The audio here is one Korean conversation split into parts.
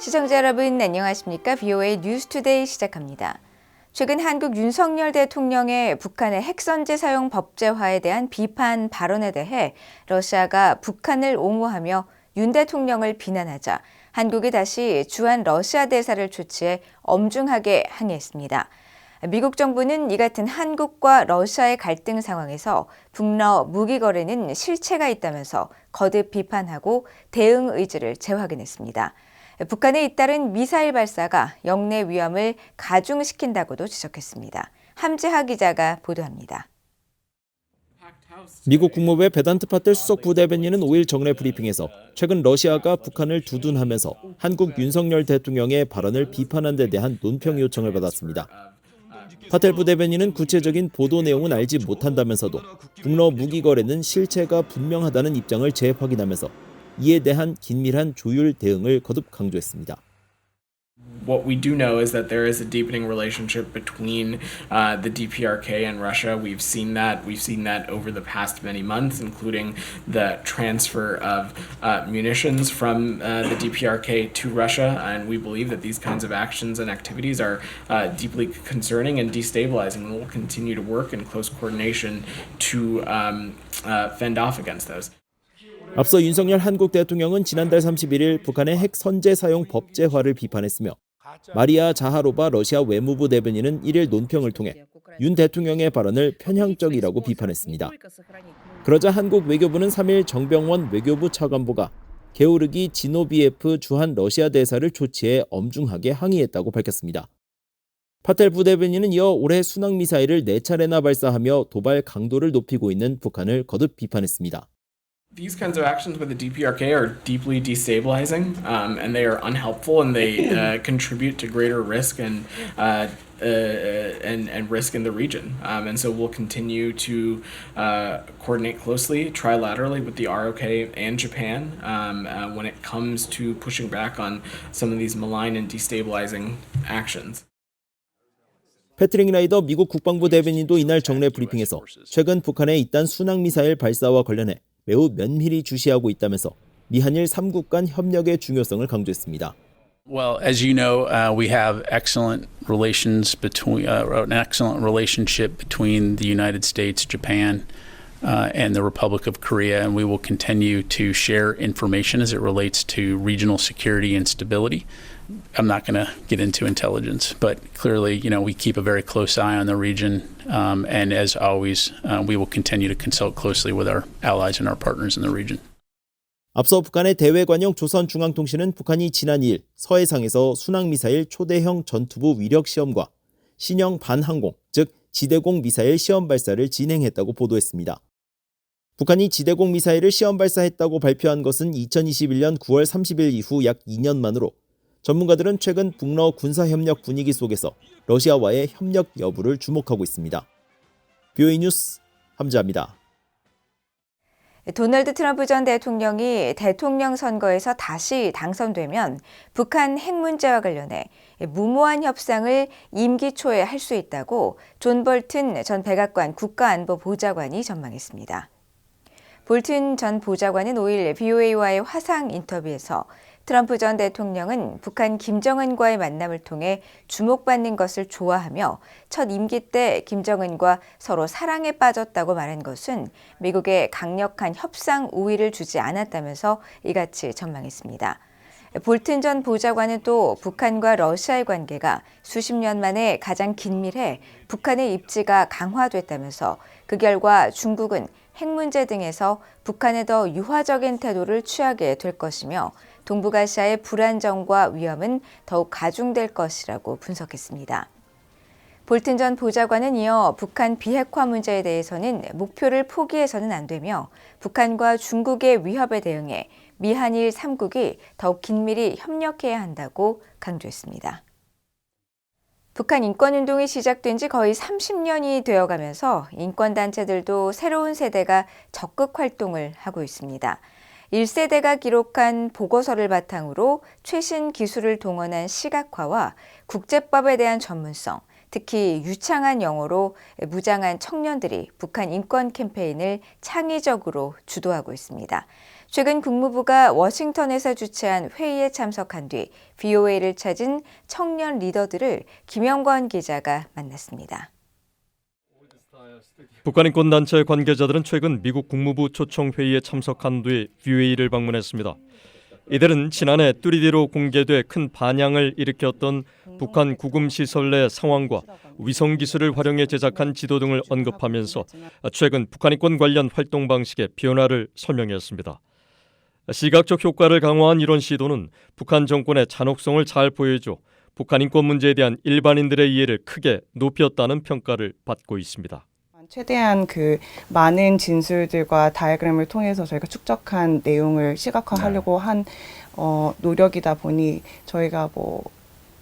시청자 여러분 안녕하십니까? VOA 뉴스투데이 시작합니다. 최근 한국 윤석열 대통령의 북한의 핵선제 사용 법제화에 대한 비판 발언에 대해 러시아가 북한을 옹호하며 윤 대통령을 비난하자 한국이 다시 주한 러시아 대사를 초치해 엄중하게 항의했습니다. 미국 정부는 이 같은 한국과 러시아의 갈등 상황에서 북러 무기 거래는 실체가 있다면서 거듭 비판하고 대응 의지를 재확인했습니다. 북한의 잇따른 미사일 발사가 영내 위험을 가중시킨다고도 지적했습니다. 함지하 기자가 보도합니다. 미국 국무부의 베단트 파텔 수석 부대변인은 5일 정례 브리핑에서 최근 러시아가 북한을 두둔하면서 한국 윤석열 대통령의 발언을 비판한 데 대한 논평 요청을 받았습니다. 파텔 부대변인은 구체적인 보도 내용은 알지 못한다면서도 북러 무기 거래는 실체가 분명하다는 입장을 재확인하면서 이에 대한 긴밀한 조율 대응을 거듭 강조했습니다. What we do know is that there is a deepening relationship between the DPRK and Russia. We've seen that over the past many months, including the transfer of munitions from the DPRK to Russia. And we believe that these kinds of actions and activities are deeply concerning and destabilizing. And we'll continue to work in close coordination to fend off against those. 앞서 윤석열 한국 대통령은 지난달 31일 북한의 핵 선제 사용 법제화를 비판했으며 마리아 자하로바 러시아 외무부 대변인은 1일 논평을 통해 윤 대통령의 발언을 편향적이라고 비판했습니다. 그러자 한국 외교부는 3일 정병원 외교부 차관보가 게오르기 지노비에프 주한 러시아 대사를 초치해 엄중하게 항의했다고 밝혔습니다. 파텔 부대변인은 이어 올해 순항미사일을 4차례나 발사하며 도발 강도를 높이고 있는 북한을 거듭 비판했습니다. These kinds of actions with the DPRK are deeply destabilizing, and they are unhelpful, and they contribute to greater risk and risk in the region. And so we'll continue to coordinate closely, trilaterally with the ROK and Japan when it comes to pushing back on some of these malign and destabilizing actions. 패트릭 라이더 미국 국방부 대변인도 이날 정례 브리핑에서 최근 북한의 잇단 순항미사일 발사와 관련해 매우 면밀히 주시하고 있다면서 미한일 3국 간 협력의 중요성을 강조했습니다. Well, as you know, we have excellent relations between an excellent relationship between the United States, Japan, and the Republic of Korea, and we will continue to share information as it relates to regional security and stability. I'm not going to get into intelligence, but clearly, we keep a very close eye on the region, and as always, we will continue to consult closely with our allies and our partners in the region. 앞서 북한의 대외관용 조선중앙통신은 북한이 지난 2일 서해상에서 순항미사일 초대형 전투부 위력 시험과 신형 반항공, 즉 지대공 미사일 시험 발사를 진행했다고 보도했습니다. 북한이 지대공 미사일을 시험 발사했다고 발표한 것은 2021년 9월 30일 이후 약 2년 만으로 전문가들은 최근 북러 군사협력 분위기 속에서 러시아와의 협력 여부를 주목하고 있습니다. VOA 뉴스 함지아입니다. 도널드 트럼프 전 대통령이 대통령 선거에서 다시 당선되면 북한 핵 문제와 관련해 무모한 협상을 임기 초에 할 수 있다고 존 볼튼 전 백악관 국가안보보좌관이 전망했습니다. 볼튼 전 보좌관은 5일 VOA와의 화상 인터뷰에서 트럼프 전 대통령은 북한 김정은과의 만남을 통해 주목받는 것을 좋아하며 첫 임기 때 김정은과 서로 사랑에 빠졌다고 말한 것은 미국에 강력한 협상 우위를 주지 않았다면서 이같이 전망했습니다. 볼튼 전 보좌관은 또 북한과 러시아의 관계가 수십 년 만에 가장 긴밀해 북한의 입지가 강화됐다면서 그 결과 중국은 핵 문제 등에서 북한에 더 유화적인 태도를 취하게 될 것이며 동북아시아의 불안정과 위험은 더욱 가중될 것이라고 분석했습니다. 볼튼 전 보좌관은 이어 북한 비핵화 문제에 대해서는 목표를 포기해서는 안 되며 북한과 중국의 위협에 대응해 미한일 3국이 더욱 긴밀히 협력해야 한다고 강조했습니다. 북한 인권운동이 시작된 지 거의 30년이 되어가면서 인권단체들도 새로운 세대가 적극 활동을 하고 있습니다. 1세대가 기록한 보고서를 바탕으로 최신 기술을 동원한 시각화와 국제법에 대한 전문성, 특히 유창한 영어로 무장한 청년들이 북한 인권 캠페인을 창의적으로 주도하고 있습니다. 최근 국무부가 워싱턴에서 주최한 회의에 참석한 뒤 VOA를 찾은 청년 리더들을 김영권 기자가 만났습니다. 북한 인권단체 관계자들은 최근 미국 국무부 초청 회의에 참석한 뒤 VOA를 방문했습니다. 이들은 지난해 뚜리디로 공개돼 큰 반향을 일으켰던 북한 구금시설 내 상황과 위성기술을 활용해 제작한 지도 등을 언급하면서 최근 북한 인권 관련 활동 방식의 변화를 설명했습니다. 시각적 효과를 강화한 이런 시도는 북한 정권의 잔혹성을 잘 보여줘 북한 인권 문제에 대한 일반인들의 이해를 크게 높였다는 평가를 받고 있습니다. 최대한 그 많은 진술들과 다이어그램을 통해서 저희가 축적한 내용을 시각화하려고 한 노력이다 보니 저희가 뭐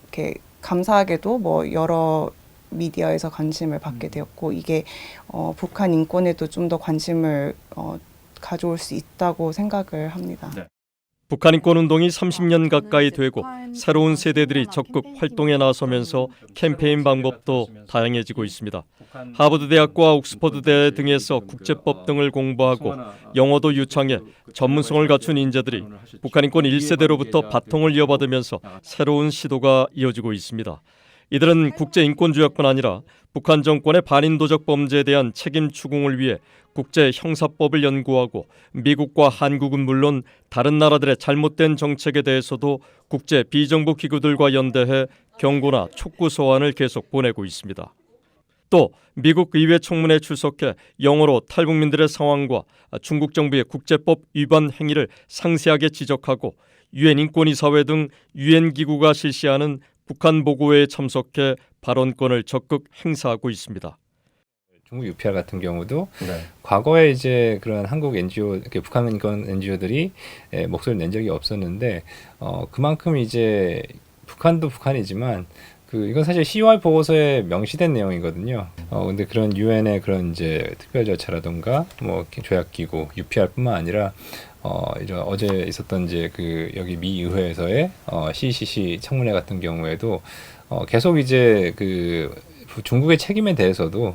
이렇게 감사하게도 뭐 여러 미디어에서 관심을 받게 되었고 이게 북한 인권에도 좀 더 관심을 가져올 수 있다고 생각을 합니다. 네. 북한 인권 운동이 30년 가까이 되고 새로운 세대들이 적극 활동에 나서면서 캠페인 방법도 다양해지고 있습니다. 하버드 대학과 옥스퍼드 대 등에서 국제법 등을 공부하고 영어도 유창해 전문성을 갖춘 인재들이 북한 인권 1세대로부터 바통을 이어받으면서 새로운 시도가 이어지고 있습니다. 이들은 국제인권조약뿐 아니라 북한 정권의 반인도적 범죄에 대한 책임 추궁을 위해 국제 형사법을 연구하고 미국과 한국은 물론 다른 나라들의 잘못된 정책에 대해서도 국제 비정부 기구들과 연대해 경고나 촉구 소환을 계속 보내고 있습니다. 또 미국 의회 청문회에 출석해 영어로 탈북민들의 상황과 중국 정부의 국제법 위반 행위를 상세하게 지적하고 유엔 인권이사회 등 유엔 기구가 실시하는 북한 보고회에 참석해 발언권을 적극 행사하고 있습니다. 중국 UPR 같은 경우도 과거에 이제 그런 한국 NGO, 북한 인권 NGO들이 목소리를 낸 적이 없었는데 그만큼 이제 북한도 북한이지만 이건 사실 COI 보고서에 명시된 내용이거든요. 근데 그런 유엔의 그런 이제 특별 절차라든가 뭐 조약기구 UPR뿐만 아니라 이제 어제 있었던 이제 여기 미 의회에서의 CCC 청문회 같은 경우에도 계속 이제 중국의 책임에 대해서도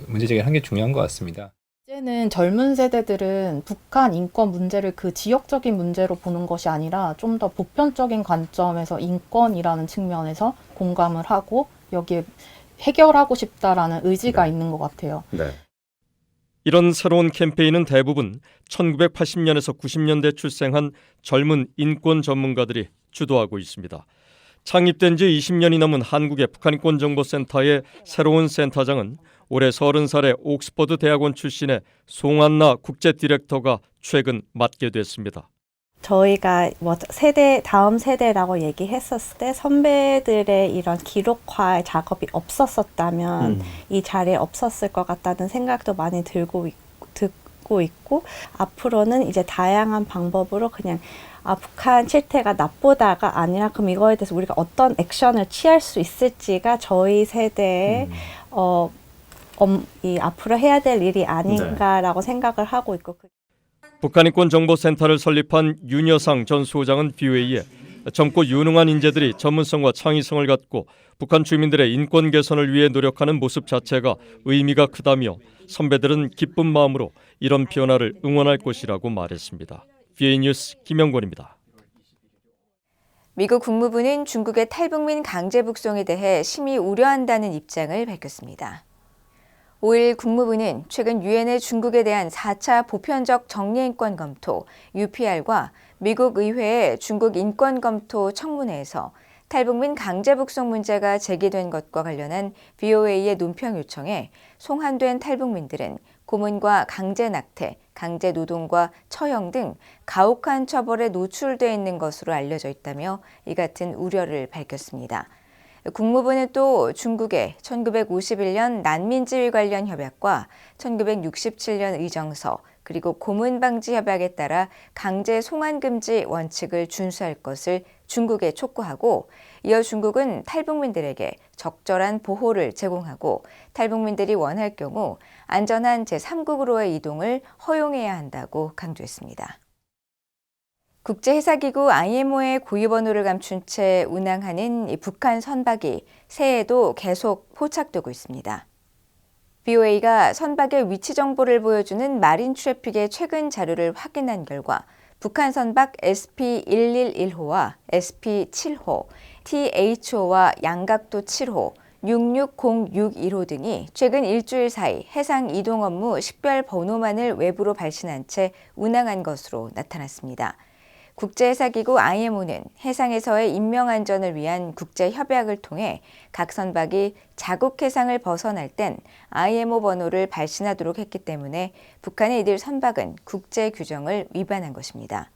문제 제기를 한 게 중요한 것 같습니다. 이제는 젊은 세대들은 북한 인권 문제를 그 지역적인 문제로 보는 것이 아니라 좀 더 보편적인 관점에서 인권이라는 측면에서 공감을 하고 여기에 해결하고 싶다라는 의지가 있는 것 같아요. 이런 새로운 캠페인은 대부분 1980년에서 90년대 출생한 젊은 인권 전문가들이 주도하고 있습니다. 창립된 지 20년이 넘은 한국의 북한인권정보센터의 새로운 센터장은 올해 30살의 옥스퍼드 대학원 출신의 송한나 국제 디렉터가 최근 맡게 됐습니다. 저희가 다음 세대라고 얘기했었을 때 선배들의 이런 기록화 작업이 없었었다면 이 자리에 없었을 것 같다는 생각도 많이 듣고 있고 앞으로는 이제 다양한 방법으로 그냥 북한 실태가 나쁘다가 아니라 그럼 이거에 대해서 우리가 어떤 액션을 취할 수 있을지가 저희 세대의 이 앞으로 해야 될 일이 아닌가라고 생각을 하고 있고. 북한인권정보센터를 설립한 윤여상 전 소장은 VOA에 젊고 유능한 인재들이 전문성과 창의성을 갖고 북한 주민들의 인권 개선을 위해 노력하는 모습 자체가 의미가 크다며 선배들은 기쁜 마음으로 이런 변화를 응원할 것이라고 말했습니다. VOA 뉴스 김영권입니다. 미국 국무부는 중국의 탈북민 강제 북송에 대해 심히 우려한다는 입장을 밝혔습니다. 5일 국무부는 최근 유엔의 중국에 대한 4차 보편적 정례인권 검토 UPR과 미국 의회의 중국 인권 검토 청문회에서 탈북민 강제 북송 문제가 제기된 것과 관련한 VOA의 논평 요청에 송환된 탈북민들은 고문과 강제 낙태, 강제 노동과 처형 등 가혹한 처벌에 노출돼 있는 것으로 알려져 있다며 이 같은 우려를 밝혔습니다. 국무부는 또 중국의 1951년 난민지위 관련 협약과 1967년 의정서 그리고 고문 방지 협약에 따라 강제 송환 금지 원칙을 준수할 것을 중국에 촉구하고 이어 중국은 탈북민들에게 적절한 보호를 제공하고 탈북민들이 원할 경우 안전한 제3국으로의 이동을 허용해야 한다고 강조했습니다. 국제해사기구 IMO의 고유번호를 감춘 채 운항하는 이 북한 선박이 새해에도 계속 포착되고 있습니다. BOA가 선박의 위치 정보를 보여주는 마린 트래픽의 최근 자료를 확인한 결과 북한 선박 SP111호와 SP7호, THO와 양각도 7호, 66061호 등이 최근 일주일 사이 해상 이동 업무 식별 번호만을 외부로 발신한 채 운항한 것으로 나타났습니다. 국제해사기구 IMO는 해상에서의 인명안전을 위한 국제협약을 통해 각 선박이 자국 해상을 벗어날 땐 IMO 번호를 발신하도록 했기 때문에 북한의 이들 선박은 국제 규정을 위반한 것입니다.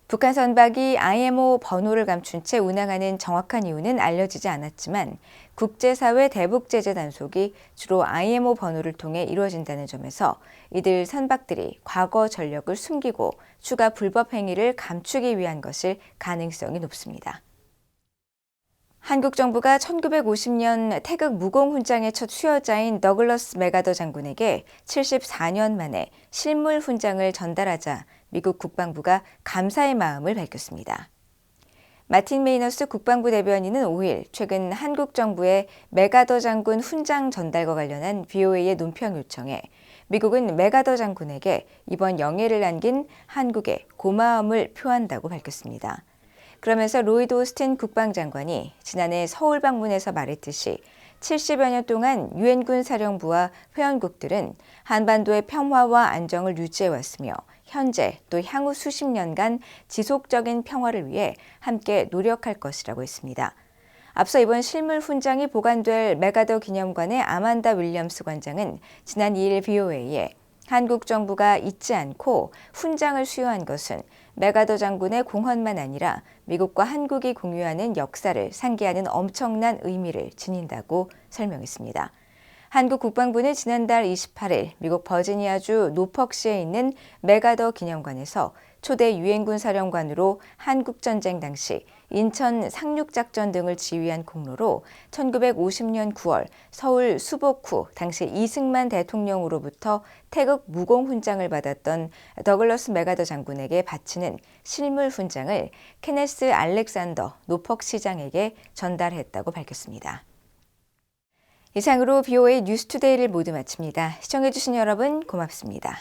북한 선박이 IMO 번호를 감춘 채 운항하는 정확한 이유는 알려지지 않았지만 국제사회 대북 제재 단속이 주로 IMO 번호를 통해 이루어진다는 점에서 이들 선박들이 과거 전력을 숨기고 추가 불법 행위를 감추기 위한 것일 가능성이 높습니다. 한국 정부가 1950년 태극 무공훈장의 첫 수여자인 더글러스 맥아더 장군에게 74년 만에 실물 훈장을 전달하자 미국 국방부가 감사의 마음을 밝혔습니다. 마틴 메이너스 국방부 대변인은 5일 최근 한국 정부의 맥아더 장군 훈장 전달과 관련한 BOA의 논평 요청에 미국은 맥아더 장군에게 이번 영예를 안긴 한국에 고마움을 표한다고 밝혔습니다. 그러면서 로이드 오스틴 국방장관이 지난해 서울 방문에서 말했듯이 70여 년 동안 유엔군 사령부와 회원국들은 한반도의 평화와 안정을 유지해왔으며 현재 또 향후 수십 년간 지속적인 평화를 위해 함께 노력할 것이라고 했습니다. 앞서 이번 실물 훈장이 보관될 맥아더 기념관의 아만다 윌리엄스 관장은 지난 2일 BOA에 한국 정부가 잊지 않고 훈장을 수여한 것은 맥아더 장군의 공헌만 아니라 미국과 한국이 공유하는 역사를 상기하는 엄청난 의미를 지닌다고 설명했습니다. 한국 국방부는 지난달 28일 미국 버지니아주 노퍽시에 있는 맥아더 기념관에서 초대 유엔군 사령관으로 한국전쟁 당시 인천 상륙작전 등을 지휘한功로로 1950년 9월 서울 수복 후 당시 이승만 대통령으로부터 태극 무공훈장을 받았던 더글러스 맥아더 장군에게 바치는 실물 훈장을 케네스 알렉산더 노퍽 시장에게 전달했다고 밝혔습니다. 이상으로 BOA 뉴스투데이를 모두 마칩니다. 시청해주신 여러분 고맙습니다.